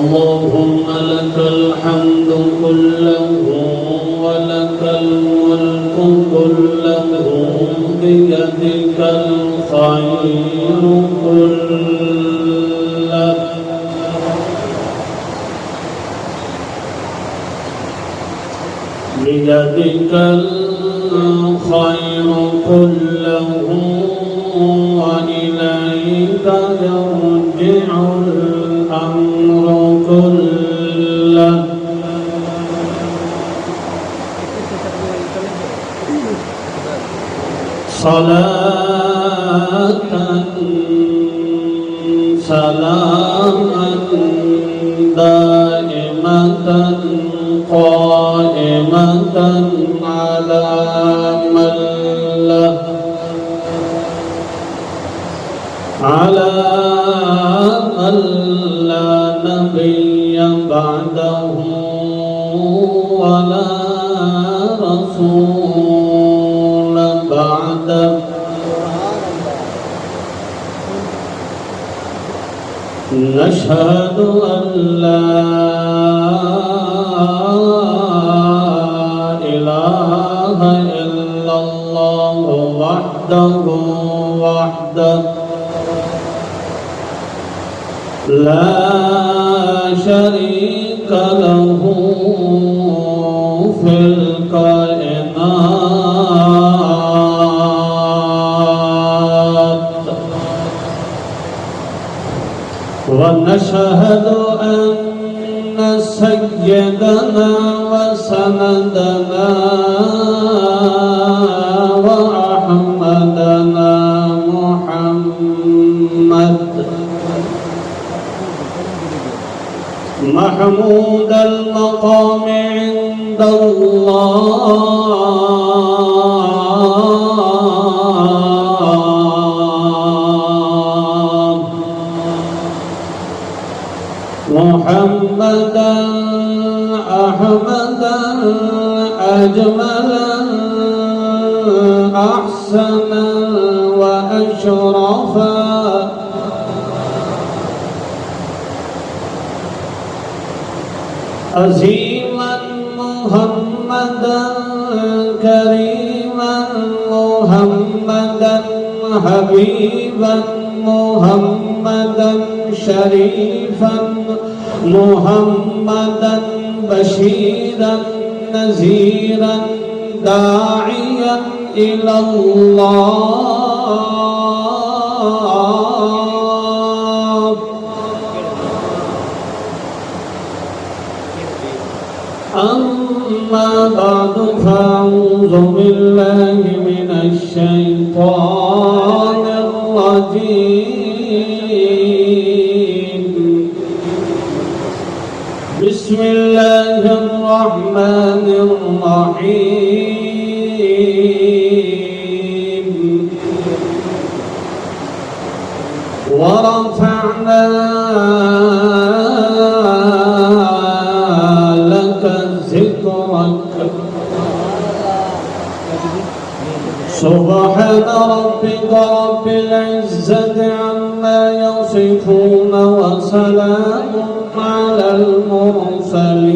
اللهم لك الحمد كله ولك الملك كله بيدك الخير كله بيدك الخير كله وإليك يرجع الأمر كله صلاة سلاما دائمة قائمة على من له على من لا نبي بعده ولا رسول بعده نشهد أن لا إله إلا الله وحده لا شريك له في الكائنات ونشهد أن سيدنا وسندنا وأحمدنا محمود المقام عند الله محمدا أحمدا أجملا أحسنا وأشرفا عظيما محمدا كريما محمدا حبيبا محمدا شريفا محمدا بشيرا نذيرا داعيا إلى الله أما بعد فأعوذ بالله من الشيطان الرجيم بسم الله الرحمن الرحيم ورفعنا سبحان ربك رب العزة عما يصفون وسلام على المرسلين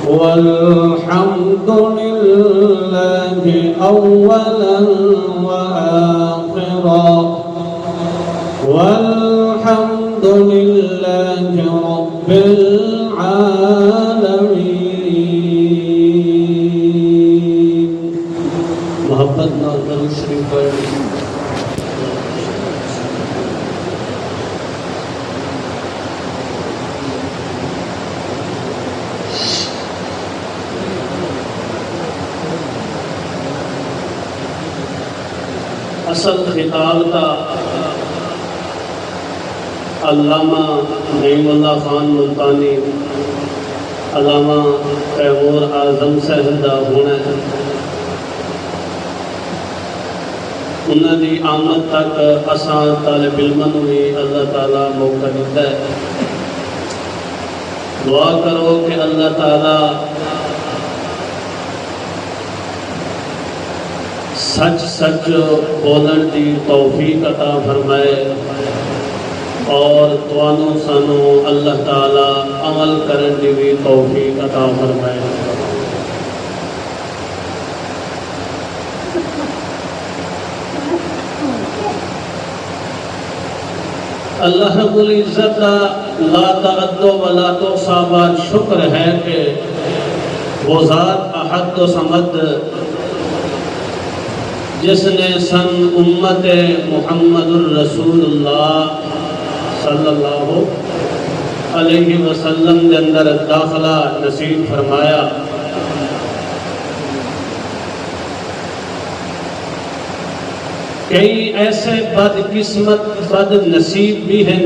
والحمد لله أولا وآخرا والحمد لله اصل خطاب تھا علامہ نعیم اللہ خان ملتانی علامہ تیمور اعظم صاحب دا ہونا ہے. انہوں دی آمد تک اساں طالب علماں نوں بھی اللہ تعالیٰ موقع دیتا ہے. دعا کرو کہ اللہ تعالیٰ سچ سچ بولن دی توفیق عطا فرمائے اور توانو سانو اللہ تعالیٰ عمل کرن دی بھی توفیق عطا فرمائے. اللہ رب العزت کا لا تعد ولا تحصى بعد شکر ہے کہ وہ ذات احد و صمد جس نے سن امت محمد الرسول اللہ صلی اللہ علیہ وسلم کے اندر داخلہ نصیب فرمایا. کئی ایسے بد قسمت بد نصیب بھی ہیں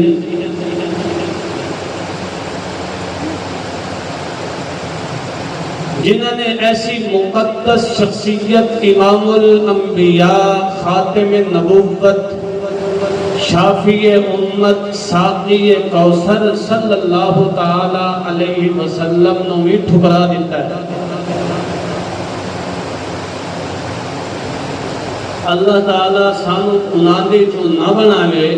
جنہوں نے ایسی مقدس شخصیت امام الانبیاء خاتم نبوت شافی امت ساقی کوثر صلی اللہ تعالی علیہ وسلم نو بھی ٹھکرا دیتا ہے. اللہ تعالیٰ سانو انادی جو نہ بناوے.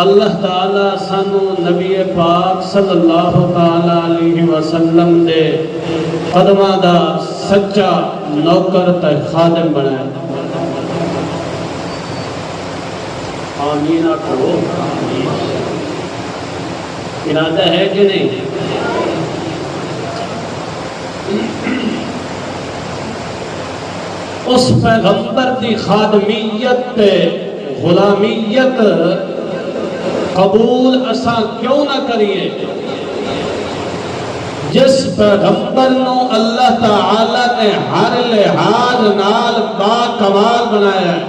اللہ تعالیٰ سانو نبی پاک صلی اللہ تعالیٰ علیہ وسلم دے قدمہ دا سچا نوکر تے خادم بنائے. آمین آکھو. ارادہ ہے کہ نہیں؟ اس پیغمبر دی خادمیت تے غلامیت قبول اساں کیوں نہ کریے جس پیغمبر نو اللہ تعالی نے ہر لحاظ نال با کمال بنایا ہے.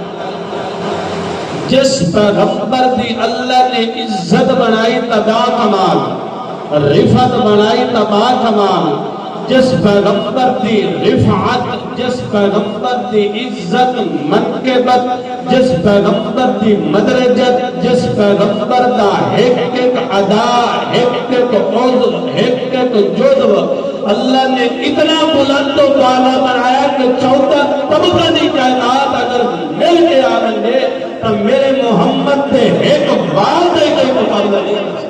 جس پیغمبر دی اللہ نے عزت بنائی تبا کمال رفعت بنائی تبا کمال. جس پیغمبر دی رفعت جس پیغمبر دی عزت منقبت جس پیغمبر دی مدرجت جس پیغمبر دا ایک ایک ادا ایک ایک عضو ایک ایک جزو اللہ نے اتنا بلند و بالا بنایا کہ 14 طبقہ دی کائنات اگر مل کے آرن گے تو میرے محمد دے ایک بار دے کے مقابلہ نہیں کر سکتے.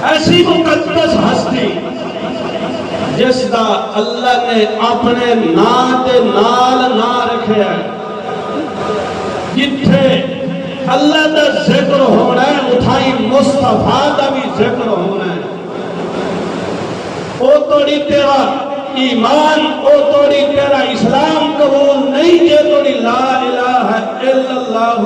ایسی مقدس ہستی جس دا اللہ نے اپنے نام دے نال نہ رکھے ہے. جتھے اللہ دا ذکر ہونا ہے اتھائی مصطفیٰ دا بھی ذکر ہونا ہے. او توڑی تیرا ایمان او توڑی تیرا اسلام قبول نہیں جے توڑی لا الہ الا اللہ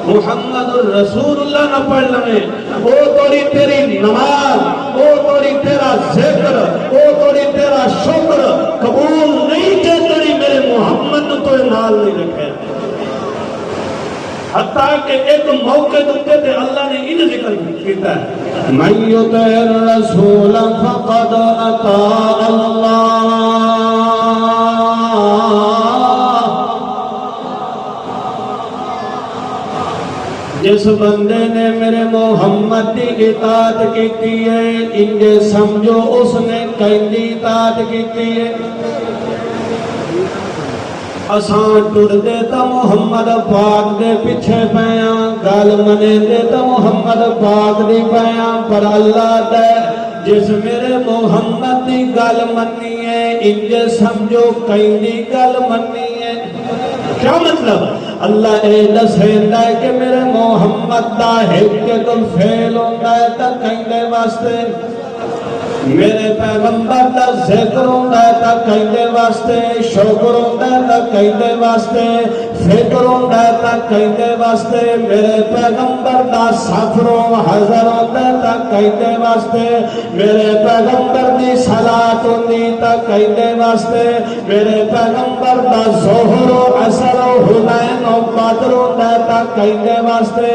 محمد الرسول اللہ نہ پڑھ لیں. او توڑی تیری نماز او توڑی تیرا ذکر او توڑی تیرا شکر قبول نہیں جے توڑی میرے محمد تو نال نہیں رکھے. حتیٰ کہ ایک موقع دکھتے تھے اللہ نے ان ذکر کیتا ہے من یطع الرسول فقد اطاع اللہ. جس بندے نے میرے محمد کی اطاعت کیتی ہے انجے سمجھو اس نے کہیں اطاعت کیتی ہے. اساں ٹر دے تا محمد پاک دے پیچھے پیاں گل منے دے تا محمد پاک دی پیاں پر اللہ دے جس میرے محمد دی گل منی ہے انجے سمجھو کہیں دی گل منی ہے. کیا مطلب؟ اللہ اے دسیندا ہے کہ میرے محمد دا ایک کل فعل ہوندا ہے تا کہیں دے واسطے میرے پیغمبر دا ذکر ہوندا ہے تا کہندے واسطے، شکر ہوندا ہے تا کہندے واسطے، فکر ہوندا ہے تا کہندے واسطے، میرے پیغمبر دا سفر و حضر ہوندا ہے تا کہندے واسطے، میرے پیغمبر دی صلاۃ ہوندی تا کہندے واسطے، میرے پیغمبر دا ظہر و عصر و حنین و بدر ہوندا ہے تا کہندے واسطے۔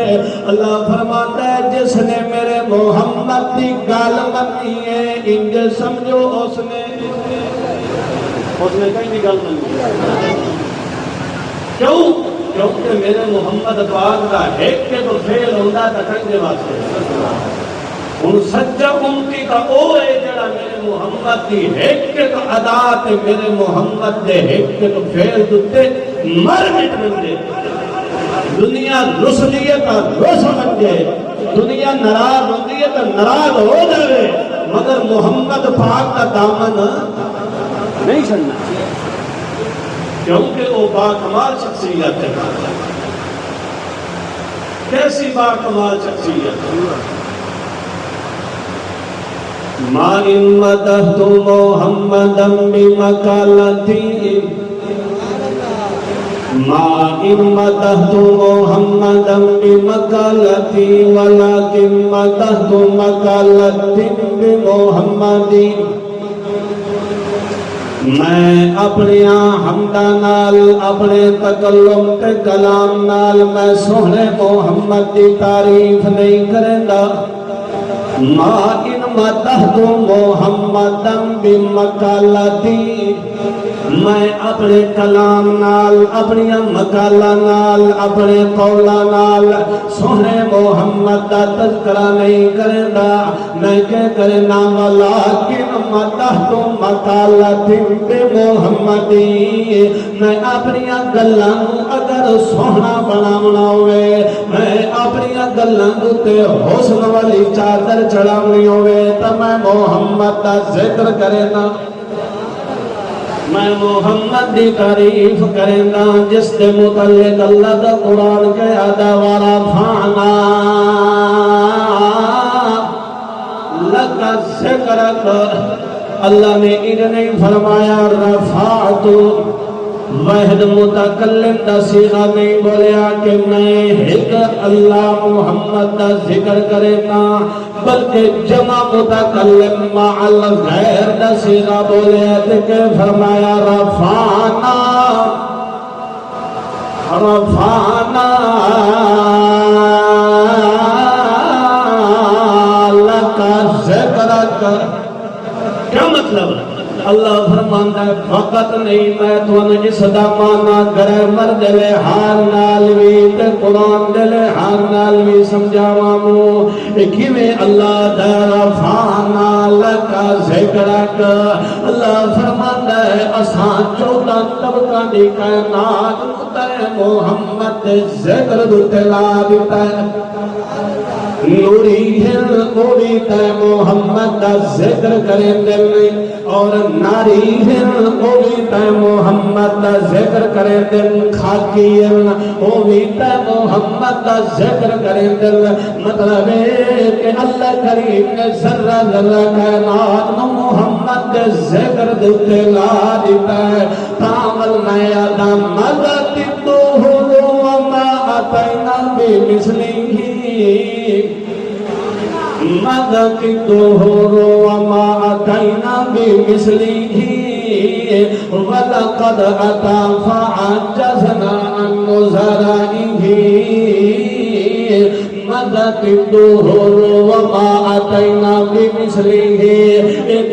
اللہ فرماتا ہے جس نے میرے محمد دی گل منی ہے انج سمجھو اس نے کہیں گل منی۔ کیوں؟ کیونکہ میرے محمد پاک دا ایک کے تو فعل ہوندا تا کہیں واسطے۔ ہن سچا امتی کا او ہے جڑا میرے محمد دی ایک کے تو ادا تے میرے محمد دے ایک کے تو فعل دتے مر مٹ بندے۔ دنیا رسلیے تا رس بندے، دنیا ناراض ہوتی ہے تو ناراض ہو جائے، مگر محمد پاک کا دامن نہیں چھڑنا، کیونکہ وہ باکمال شخصیت ہے۔ کیسی باکمال شخصیت؟ ما ان مدحت محمدا بمقالتی، ما ان مدحت محمدا بمقالتی ولكن مدحت مقالتی بمحمد۔ میں اپنے حمدہ نال اپنے تکلم تے کلام نال میں سوہنے محمد دی تعریف نہیں کرندا۔ ما ان مدحت محمدا بمقالتی، میں اپنے کلام نال اپنی مقالہ نال اپنے قولا نال سونے محمد دا تذکرہ نہیں کرندا، میں کہ کرنا ولیکن مدحت مقالۃ بمحمدی، میں اپنی گلاں اگر سوہنا بناونا ہوئے، میں اپنی گلاں تے حسن والی چادر چڑھاونی ہوئے تو میں محمد دا ذکر کرنا، میں محمد دی تعریف کریں گا جس دے متعلق اللہ دا قرآن کہا دا ورفعنا لک ذکرک۔ اللہ نے انہیں نہیں فرمایا رفعت واحد متکلم دا صیغہ نہیں بولیا کہ میں ایک اللہ محمد دا ذکر کرے گا، بلکہ جمع متکلم مع الغیر دا صیغہ بولیا کہ فرمایا رفعنا رفعنا لک ذکرک۔ کیا مطلب ہے؟ اللہ فرماندا ہے فقط نہیں میں تھانوں اس دا مانا گرامر دے لحاظ نال وی تے قرآن دے لحاظ نال وی سمجھاواں مو کیویں اللہ دا رفعنا لک ذکرک۔ اللہ فرماندا ہے اساں 14 طبقاں دی کائنات تے محمد دے ذکر دے لا دتا ہے۔ نوری نوری تے محمد دا ذکر کریں دل اور ناری نوری تے محمد دا ذکر کریں دل، خاکی نوری تے محمد دا ذکر کریں دل۔ مطلب ہے کہ اللہ کریم نے ذرہ ذرہ کائنات نو محمد دے ذکر دے لا دیتا ہے۔ تامل میں آدم مدد تو ہو وما اتینا بمثلہ، مدد الدہر وما اتینا بمثلہ ولقد اتا فعجزنا عن نظرائہ، مدد الدہر وما اتینا بمثلہ۔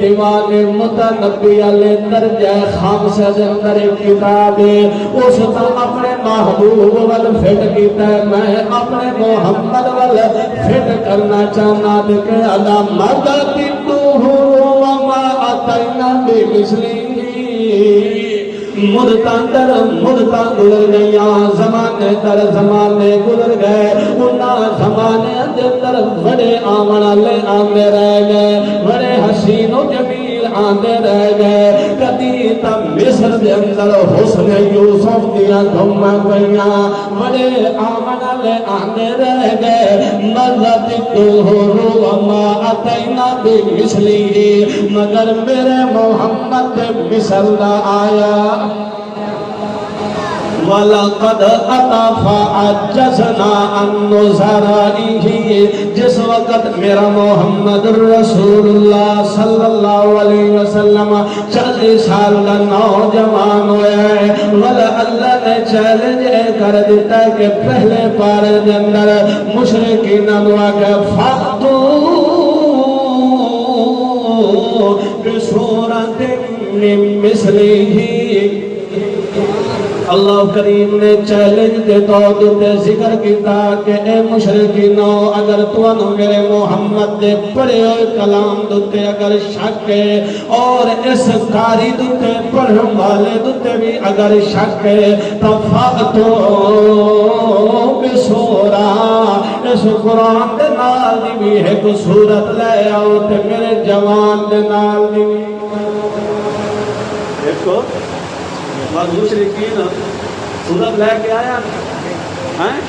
دیوان متنبی علیہ درجہ خامسہ دے اندر ایک کتاب ہے، اس نے اپنے محبوب وال فٹ کیتا ہے، میں اپنے محمد وال فٹ کرنا چاہنا کہ اللہ مدد الدہر وما اتینا بمثلہ۔ مدتاں در مدتاں گزر گئیاں، زمانے در زمانے گزر گئے، انہاں زمانے دے اندر بڑے آمن والے آندے رہ گئے، بڑے حسین و جمیل آندے رہ گئے کدی تا مصر دے اندر حسن یوسف دیا دھوما گئیاں بڑے آمن والے آندے رہ گئے مزت الحور وما اتینا بمثلی مگر میرے محمد دے مثل نہ آیا وَلَقَدْ أَطَفَ عَجَّزْنَا عَنْ نُزَرَائِهِ جس وقت میرا محمد رسول اللہ صلی اللہ علیہ وسلم 40 سال کا نوجوان ہویا ہے وَلَا اللہ نے چیلنج کر دیتا ہے کہ پہلے پارے دے اندر مشرکین دعا کہ فَأْتُوا بِصُورَةٍ مِّن مِّثْلِهِ اللہ کریم نے چیلنج دے طور تے ذکر کیتا کہ اے مشرکینو اگر تانوں میرے محمد دے پڑھے ہوئے کلام دے اگر شک ہے اور اس قاری دے پڑھن والے دے بھی اگر شک ہے تو فاتو بسورہ اس قرآن دے نال دی بھی ایک صورت لے آؤ تے میرے جوان دے نال دی دیکھو بعض مشرکین صورت لے کے آیا ہیں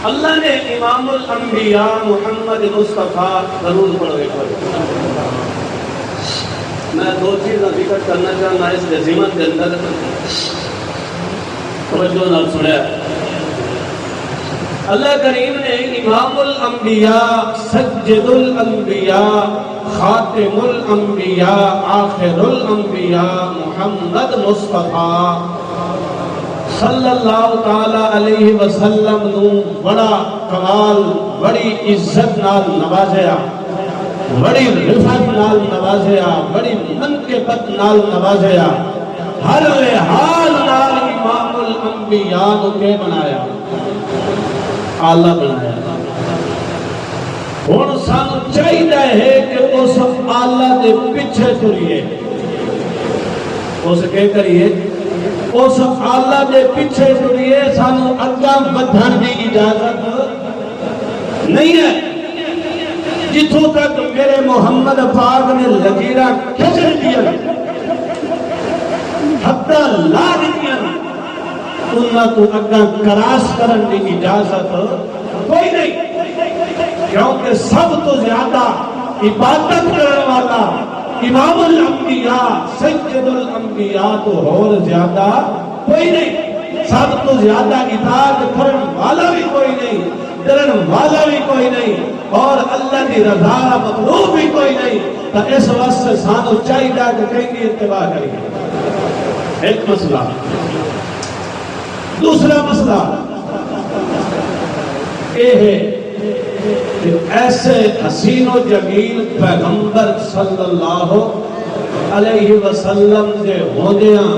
اللہ نے امام الانبیاء محمد مصطفیٰ ضرور پڑھو ایک بار میں 2 چیزیں ذکر کرنا چاہنا اس ضمن کے اندر توجہ نال سنیا اللہ کریم نے امام الانبیاء سجد الانبیاء خاتم الانبیاء آخر الانبیاء محمد مصطفیٰ صلی اللہ تعالی علیہ وسلم نو بڑا کمال بڑی عزت نال نوازیا بڑی رفعت نال نوازیا بڑی منقبت نال نوازیا ہر حال نال امام الانبیاء نو کے بنایا آلہ بنایا ہن سانو چاہیے ہے کہ اس آلہ دے پیچھے ٹریے اس کے کریے اس آلہ دے پیچھے ٹریے سانو اگاں بدھن دی اجازت نہیں ہے جتوں تک میرے محمد پاک نے لکیراں کھچ دیا حتی لا دیا انہاں تو اگاں کراس کرن دی اجازت کوئی نہیں کیونکہ سب تو زیادہ عبادت کرنے والا امام الانبیاء سید الانبیاء تو اور زیادہ کوئی نہیں سب تو زیادہ اطاعت کرنے والا بھی کوئی نہیں ڈرن والا بھی کوئی نہیں اور اللہ کی رضا مطلوب بھی کوئی نہیں تو اس واسطے سانو چاہیے کہ کہیں گے اتباع کریں ایک مسئلہ دوسرا مسئلہ یہ ہے کہ ایسے حسین و جمیل پیغمبر صلی اللہ علیہ وسلم سے ہوندیاں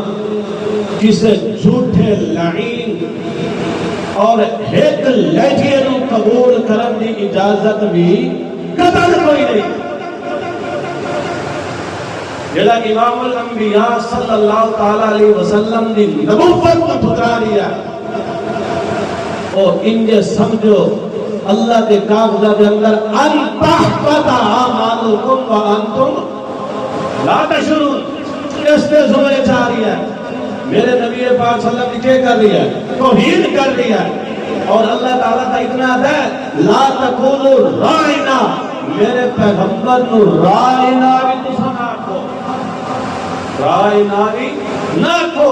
کسے جھوٹے لعین اور ایک لہجے نو قبول کرن دی اجازت بھی قطعاً کوئی نہیں جڑا امام الانبیاء صلی اللہ تعالی علیہ وسلم دی نبوت کو ٹھکرا دیا اور انجے سمجھو اللہ کے کاغذات کے اندر ان تحبط اعمالکم وانتم لا تشعرون اس پہ زور چاہ رہی ہے میرے نبی پاک صلی اللہ علیہ وسلم نے کیا کر دیا توہین کر دیا اور اللہ تعالیٰ کا اتنا ہے لا تقولوا رائنا میرے پیغمبر نو رائنا بھی تسا نہ کہو رائنا بھی نہ کہو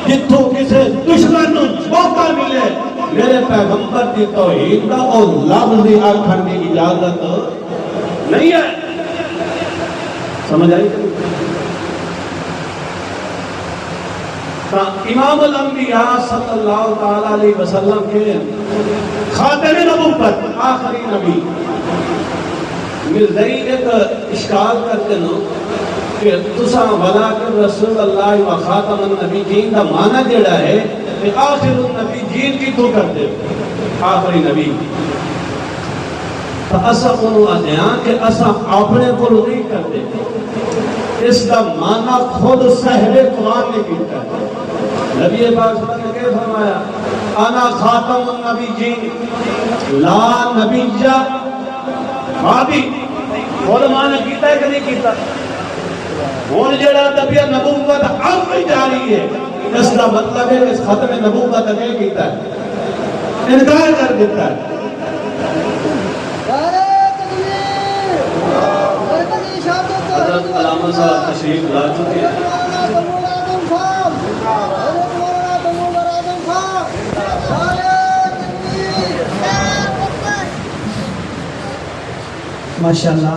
جتوں کسی دشمن نو موقع ملے میرے پیغمبر کی توحید کا اور لفظی آخر کی اجازت نہیں ہے سمجھ آئی امام الانبیاء صلی اللہ تعالی علیہ وسلم کے خاتم نبوت آخری نبی مرزائی ایک اشکال کرتے نو کہ تساں ولیکن رسول اللہ و خاتم النبیین کا معنی جڑا ہے کہ آخر النبیین کی تو کرتے آخری نبی تو اسا انہوں آدھیاں کہ اسا اپنے کو نہیں کرتے اس کا معنی خود صاحب قرآن نے کیتا ہے نبی پاک صلی اللہ علیہ وسلم نے کیا فرمایا انا خاتم النبیین لا نبی ہاں بھی علماء نے کیتا ہے کہ نہیں کیتا؟ ہوں جڑا طبیعت نبوت اب بھی جاری ہے، اس کا مطلب ہے اس ختم نبوت نے کیتا ہے، انکار کر دیتا ہے۔ حضرت علامہ صاحب تشریف لا چکے ہیں۔ ماشاءاللہ